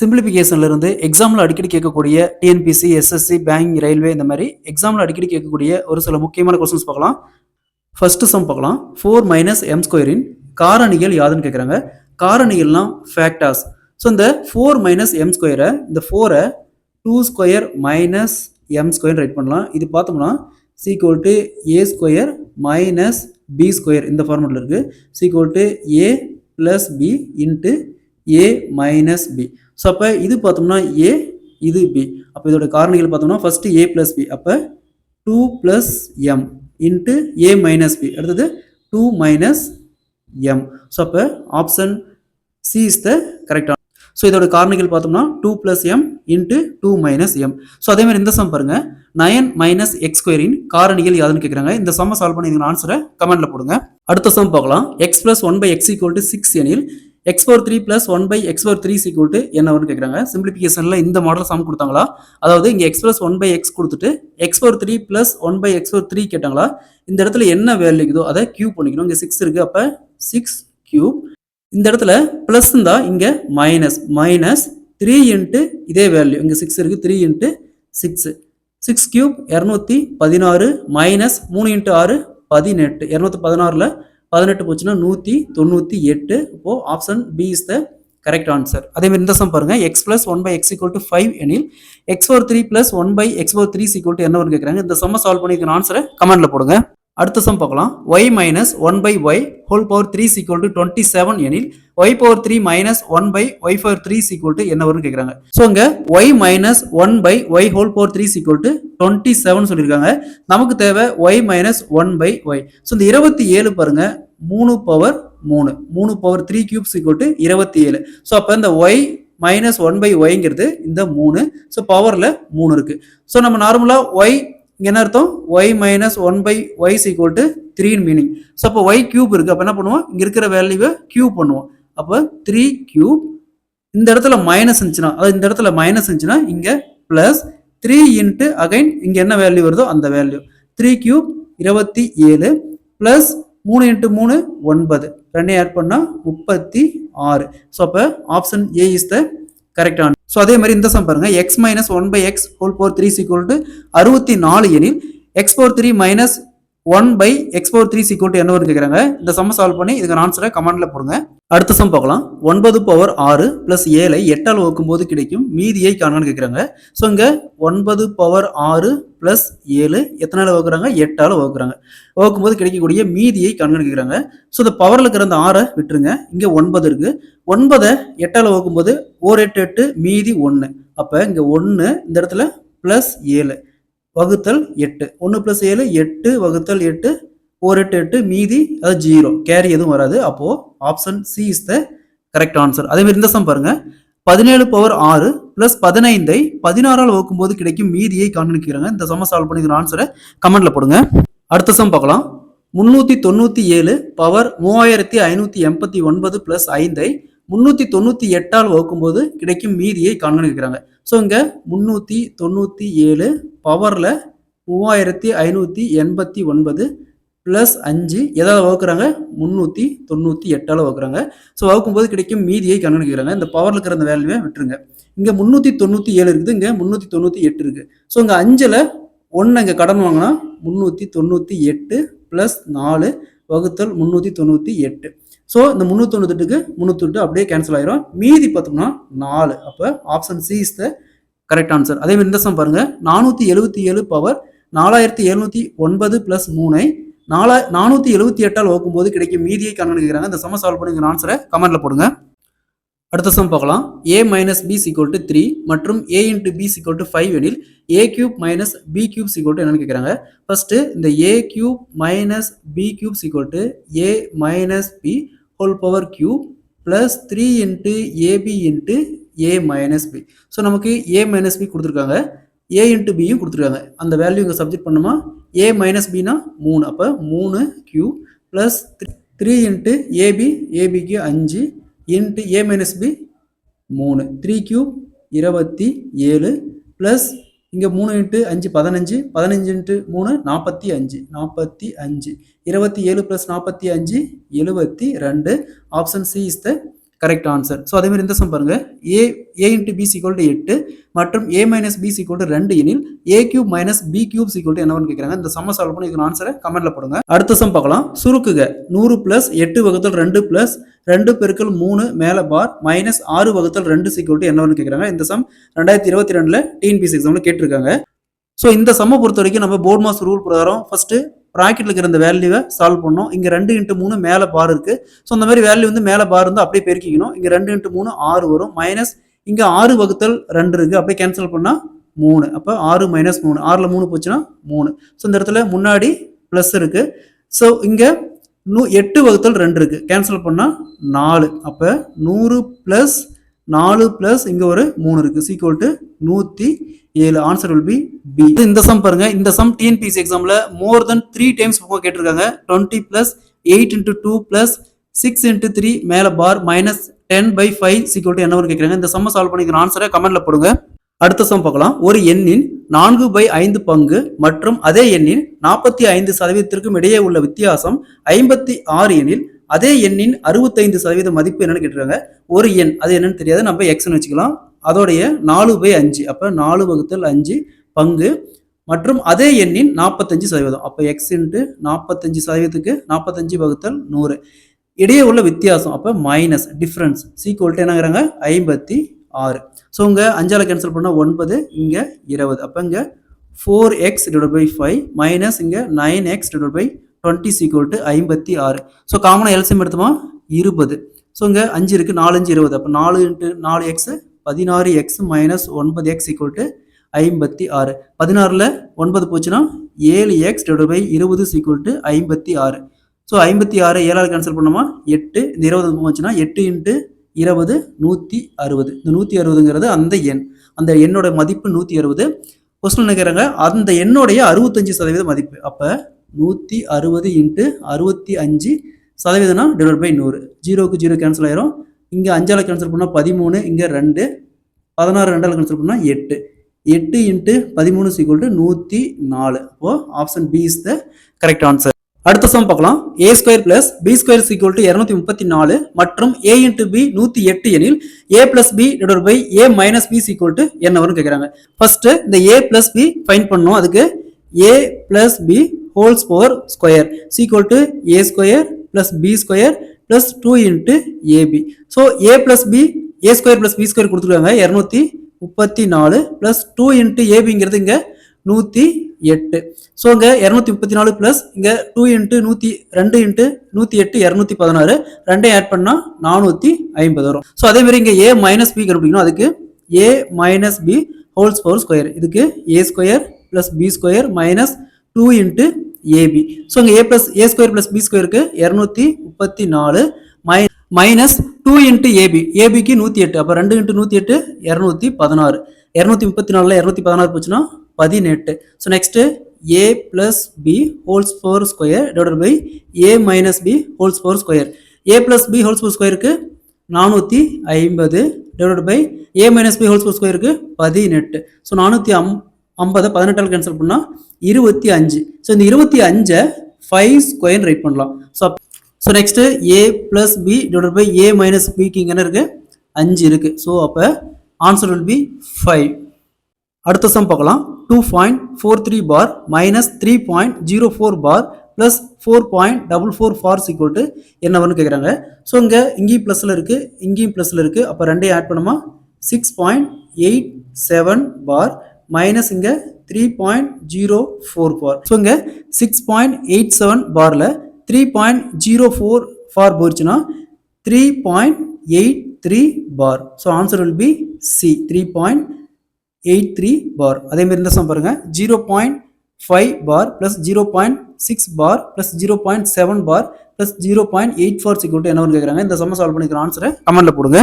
சிம்பிளிஃபிகேஷன்ல இருந்து எக்ஸாம்ல அடிக்கடி கேட்கக்கூடிய டிஎன்பிசி, எஸ்எஸ்சி, பேங்க், ரயில்வே இந்த மாதிரி எக்ஸாம்ல அடிக்கடி கேட்கக்கூடிய ஒரு சில முக்கியமான கொஸ்டின்ஸ் பார்க்கலாம். ஃபர்ஸ்ட் சம் பார்க்கலாம். 4 மைனஸ் எம் ஸ்கொயரின் காரணிகள் யாதுன்னு கேட்குறாங்க. காரணிகள்லாம் ஃபேக்டார்ஸ். ஸோ இந்த 4 மைனஸ் எம் ஸ்கொயரை இந்த 4-ஐ 2 square minus M square right பண்ணலாம். இது பார்த்தோம்னா is equal to A square minus B square இந்த ஃபார்மெட்டில் இருக்குது. Is equal to A plus B into A minus B. So அப்போ இது பார்த்தோம்னா ஏ, இது பி. அப்போ இதோட காரணிகள் பார்த்தோம்னா ஃபஸ்ட்டு ஏ ப்ளஸ் பி. அப்போ 2 plus M into A minus B. அடுத்தது 2 மைனஸ் எம். ஸோ அப்போ option C is the correct. So இதோட காரணிகள் பார்த்தோம்னா 2 plus M into 2 minus M. So அதே மாதிரி இந்த சம் பாருங்க, 9 மைனஸ் எக்ஸ் ஸ்கொயரின் காரணிகள் யாதுன்னு கேட்குறாங்க. இந்த சம்மை சால்வ் பண்ணி இதுக்கு ஆன்சரை கமெண்ட்ல போடுங்க. அடுத்த சம் பார்க்கலாம். X plus 1 by X equal to 6 எனில் x power 3 plus 1 by x power 3 equal to என்ன வரும்னு கேட்குறாங்க. சிம்பிளிஃபிகேஷனில் இந்த மாடல் சம் கொடுத்தாங்களா, அதாவது இங்கே x plus 1 by x கொடுத்துட்டு x power 3 plus 1 by x power 3 கேட்டாங்களா, இந்த இடத்துல என்ன வேல்யூ இருக்குதோ அதை கியூப் பண்ணிக்கணும். இங்கே 6 இருக்குது, அப்போ 6 கியூப். இந்த இடத்துல ப்ளஸ் இருந்தால் இங்கே மைனஸ் 3 இன்ட்டு இதே வேல்யூ இங்கே 6 இருக்குது, 3 இன்ட்டு 6 கியூப் 216 மைனஸ் 3 இன்ட்டு 6 18. 216ல் 18 போச்சுன்னா 198. இப்போ option B is the correct answer. அதே மாதிரி இந்த சம் பாருங்க, x plus 1 by x equal to 5 எனில் x power 3 plus 1 by x power 3 equal to என்ன வரும்னு கேட்குறாங்க. இந்த சம்மை சால்வ் பண்ணி ஆன்சரை கமெண்ட்ல போடுங்க. அடுத்த சம் பார்க்கலாம். y minus 1 by y whole power 3 equal to 27 எனில் y power 3 minus 1 by y power 3 equal to என்ன வரும்னு கேட்குறாங்க. ஸோ இங்கே y minus 1 by y whole power 3 equal to 27 சொல்லியிருக்காங்க. நமக்கு தேவை y minus 1 by y. So இந்த 27 பாருங்க, 3 power 3 power 3 cubes equal to 27. So அப்போ இந்த y minus 1 by yங்கிறது இந்த 3. ஸோ பவரில் 3 இருக்கு. ஸோ நம்ம நார்மலாக y இங்கே என்ன அர்த்தம், y minus 1 by y equal to 3 meaning. So அப்போ y கியூப் இருக்குது, அப்போ என்ன பண்ணுவோம், இங்கே இருக்கிற வேல்யூவை கியூப் பண்ணுவோம். அப்போ 3 கியூப். இந்த இடத்துல மைனஸ் இருந்துச்சுன்னா, அதாவது இந்த இடத்துல மைனஸ் இருந்துச்சுன்னா இங்கே ப்ளஸ் 3 இன்ட்டு அகைன் இங்கே என்ன வேல்யூ வருதோ அந்த வேல்யூ. 3 கியூப் 27 ப்ளஸ் 3 இன்ட்டு 3 9, ரெண்டையும் ஆட் பண்ணால் 36. ஸோ அப்போ option A is the correct answer. So அதே மாதிரி இந்த சம் பாருங்க, x minus 1 by X whole power 3 equal to 64 எனில் x power 3 minus 1 by X power 3 equal to என்ன வரும்னு கேட்குறாங்க. இந்த சம்மை சால்வ் பண்ணி இதுக்கு ஆன்சரை கமெண்ட்ல போடுங்க. அடுத்த சம் பார்க்கலாம். 9 பவர் 6 பிளஸ் 7 8ஆல் வகுக்கும் போது கிடைக்கும் மீதியை காணான்னு கேட்குறாங்க. ஸோ இங்கே 9 பவர் 6 பிளஸ் 7 எத்தனால வகுக்கிறாங்க, 8ஆல் வகுக்கிறாங்க. வகுக்கும் போது கிடைக்கக்கூடிய மீதியை காணான்னு கேட்குறாங்க. ஸோ இந்த பவரில் இருக்கிற அந்த 6 விட்டுருங்க, இங்கே 9 இருக்கு. 9 8ஆல் வகுக்கும்போது 1 8 8 மீதி 1. அப்போ இங்கே 1 இந்த இடத்துல பிளஸ் 7 வகுத்தல் 8. 1 பிளஸ் 7 8 வகுத்தல் 8 1 8 8 மீதி அது 0, கேரி எதுவும் வராது. அப்போ option C is the correct answer. அதே மாதிரி இந்த சம் பாருங்க, 17 பவர் 6 பிளஸ் 15ஐ 16ஆல் வகுக்கும் போது கிடைக்கும் மீதியை காண்பிக்கிறாங்க. இந்த சம சால்வ் பண்ணி ஆன்சரை கமெண்ட்ல போடுங்க. அடுத்த சம் பார்க்கலாம். 397 பவர் 3589 பிளஸ் 5ஐ 398ஆல் வகுக்கும் போது கிடைக்கும் மீதியை காண்பிக்கிறாங்க. ஸோ இங்கே 397 பவரில் 3589 ப்ளஸ் 5 எதாவது வகுக்கிறாங்க, 398ஆல் வகுக்கிறாங்க. ஸோ வகுக்கும்போது கிடைக்கும் மீதியை கண்டுபிடிக்கிறாங்க. இந்த பவரில் இருக்கிற அந்த வேல்யூவை விட்டுருங்க. இங்கே 397 இருக்குது, இங்கே 398 இருக்குது. ஸோ இங்கே 5ல் 1 இங்கே கடன் வாங்கினா 398 ப்ளஸ் 4 வகுத்தல் 398. ஸோ இந்த 398க்கு 308 அப்படியே கேன்சல் ஆயிரும். மீதி பார்த்தோம்னா 4. அப்போ option C is the correct answer. அதே மாதிரி இந்த சம் பாருங்க, 477 பவர் 4709 பிளஸ் 3ஐ 478ஆல் வகுக்கும் போது கிடைக்கும் மீதியை கண்டுபிடிக்கிறாங்க. இந்த சம சால்வ் பண்ணி ஆன்சரை கமெண்ட்ல போடுங்க. அடுத்த சம் பார்க்கலாம். a minus B equal to 3 மற்றும் a into B equal to 5 எனில் a cube minus B cube equal to என்னன்னு கேட்குறாங்க. ஃபர்ஸ்ட் இந்த a cube minus B cube equal to a minus B whole power cube plus 3 into AB into a minus B. So நமக்கு a minus B கொடுத்துருக்காங்க, a into பியும் கொடுத்துருக்காங்க. அந்த value இங்கே subject பண்ணுமா, a மைனஸ் பினா 3. அப்போ 3 cube plus 3 into AB, ஏபிக்கு 5 into a minus B 3. 3 cube 27 plus இங்கே 3 into 5 15, 15 into 3 45, 27 plus 45 72. Option C is the correct answer. So அதே மாதிரி இந்த சம் பாருங்க, A into B equal to 8 மற்றும் A minus B equal to 2 எனில் A cube minus B cube equal to என்னன்னு கேட்குறாங்க. இந்த சம்ம சால்வ் பண்ணி இதுக்கு ஆன்சரை கமெண்ட்ல போடுங்க. அடுத்த சம் பார்க்கலாம். சுருக்குக 100 பிளஸ் 8 வகுத்தல் 2 பிளஸ் 2 பெருக்கல் 3 மேல பார் மைனஸ் 6 வகுத்தல் 2 ஈக்குவல் டு என்னன்னு கேட்குறாங்க. இந்த சம் 2022 டிஎன்பிஎஸ்சி எக்ஸாம்ல கேட்டிருக்காங்க. ஸோ இந்த சம்மை பொறுத்த வரைக்கும் நம்ம போர்ட் மாஸ் ரூல் பிரகாரம் ஃபர்ஸ்ட் ப்ராக்கெட்ல இருக்கிற இந்த வேல்யூவை சால்வ் பண்ணோம். இங்க 2 × 3 மேல பார் இருக்கு. ஸோ அந்த மாதிரி வேல்யூ வந்து மேல பார் வந்து அப்படியே பெருக்கிக்கணும். இங்க 2 × 3 6 வரும். மைனஸ் இங்க 6 வகுத்தல் 2 இருக்கு, அப்படியே கேன்சல் பண்ணா 3. அப்போ 6 மைனஸ் 3, 6ல 3 போச்சுன்னா 3. ஸோ இந்த இடத்துல முன்னாடி பிளஸ் இருக்கு. ஸோ இங்க 8 வகுத்தல் 2 இருக்கு, கேன்சல் பண்ணா 4. அப்ப 100 பிளஸ் 4 பிளஸ் இங்க ஒரு 3 இருக்கு, equal to 107. Answer will be B. இந்த சம் பாருங்க, இந்த சம் டிஎன்பிஎஸ்சி எக்ஸாம்ல மோர் தென் 3 டைம்ஸ் கேட்டிருக்காங்க. 20 பிளஸ் 8 × 2 பிளஸ் 6 × 3 மேல பார் மைனஸ் 10/5 ஈக்குவல் டு என்ன கேட்குறாங்க. இந்த சம் சால்வ் பண்ணிக்கிற ஆன்சரை கமெண்ட்ல போடுங்க. அடுத்த சம் பார்க்கலாம். ஒரு எண்ணின் 4/5 பங்கு மற்றும் அதே எண்ணின் 45% இடையே உள்ள வித்தியாசம் 56 எனில் அதே எண்ணின் 65% மதிப்பு என்னன்னு கேட்டிருக்காங்க. ஒரு எண் அது என்னன்னு தெரியாது, நம்ம எக்ஸ்ன்னு வச்சுக்கலாம். அதோடைய 4/5, அப்ப 4 வகுத்தல் 5 பங்கு மற்றும் அதே எண்ணின் 45%. அப்ப எக்ஸ் இன்ட்டு 45%க்கு 45 வகுத்தல் 100 இடையே உள்ள வித்தியாசம், அப்ப மைனஸ் டிஃபரன்ஸ் ஈக்குவல் டு என்னங்கிறாங்க 56. ஸோ இங்க 5ஆல கேன்சல் பண்ணா 9, இங்க 20. அப்ப இங்க 4x/5 மைனஸ் இங்க 9x/20 ஈக்குவல் டு 56. ஸோ காமனா எல்சிஎம் எடுத்தோமா 20. ஸோ இங்க 5 இருக்கு, 4 5 20. அப்ப 4 × 4x 16x minus 9x equal to 56. 16ல 9 போச்சுன்னா 7x/20 ஈக்குவல் டு 56. ஸோ 56 7ஆல கேன்சல் பண்ணோமா 8, இந்த 20 போச்சுன்னா 8 × 20 160. இந்த 160ங்கிறது அந்த எண், அந்த எண்ணோட மதிப்பு 160. கொஸ்டின் நினைக்கிறாங்க அந்த எண்ணோடைய 65% மதிப்பு. அப்ப 160 × 65% டிவைட் பை 100. 0க்கு 0 கேன்சல் ஆயிரும். இங்க 5ஆல கேன்சல் பண்ணா 13, இங்க 2, 16 2ஆல கேன்சல் பண்ணா 8. 8 × 13 ஈக்குவல் டு 104. அப்போ option B is the correct answer. அடுத்த சம் பார்க்கலாம். a² plus b² equal to 234 மற்றும் a × b 108 எனில் a plus b divide by a minus b equal to என்ன வரும்னு கேட்குறாங்க. ஃபர்ஸ்ட் இந்த a பிளஸ் b ஃபைண்ட் பண்ணணும். அதுக்கு a plus b whole's power square equal to a² plus b² plus 2 × ab. So a plus b a² plus b² கொடுத்துருக்காங்க 234 plus 2 × abங்கிறது இங்க 108. So இங்க 234 plus இங்க 2 × 2 × 108 216. ரெண்டையும் ஆட் பண்ணா 450 வரும். ஸோ அதே மாதிரி இங்க a மைனஸ் b கண்டுபிடிக்கணும். அதுக்கு a minus b whole's power square, இதுக்கு a² plus b² minus 2 × ab. So இங்க a² பிளஸ் b²க்கு 234 மைனஸ் 2 × ab, abக்கு 108. அப்ப 2 × 108 216. 234ல 216 போச்சுன்னா 18. So next a plus b whole's power square divide by a minus b whole's power square. a plus b whole's power ஸ்கொயருக்கு 450 divide by a minus b whole's power ஸ்கொயருக்கு 18. So 450 18ஆல் cancel பண்ணா 25. So இந்த 25 5 square right பண்ணலாம். So next a plus b divide by a minus பிக்கு இங்க என்ன இருக்கு 5 இருக்கு. ஸோ அப்ப ஆன்சர் வில் பி 5. அடுத்த சம் பார்க்கலாம். 2.43 bar minus 3.04 bar plus 4.44 bar equal to என்னவன்னு கேட்குறாங்க. ஸோ இங்கேயும் பிளஸ்ல இருக்கு, இங்கேயும் பிளஸ்ல இருக்கு. அப்போ ரெண்டையும் ஆட் பண்ணுமா 6.87 பார் மைனஸ் இங்க 3.04 பார். ஸோ இங்க 6.87 பார்ல 3.04 ஃபார் போச்சுன்னா 3.83 bar. So answer will be C 3.83 bar. அதே மாதிரி இந்த சம் பாருங்க 0.5 bar plus 0.6 bar plus 0.7 bar plus 0.84 equal to என்னன்னு கேட்குறாங்க. இந்த சம் சால்வ் பண்ணிக்கிற ஆன்சரை கமெண்ட்ல போடுங்க.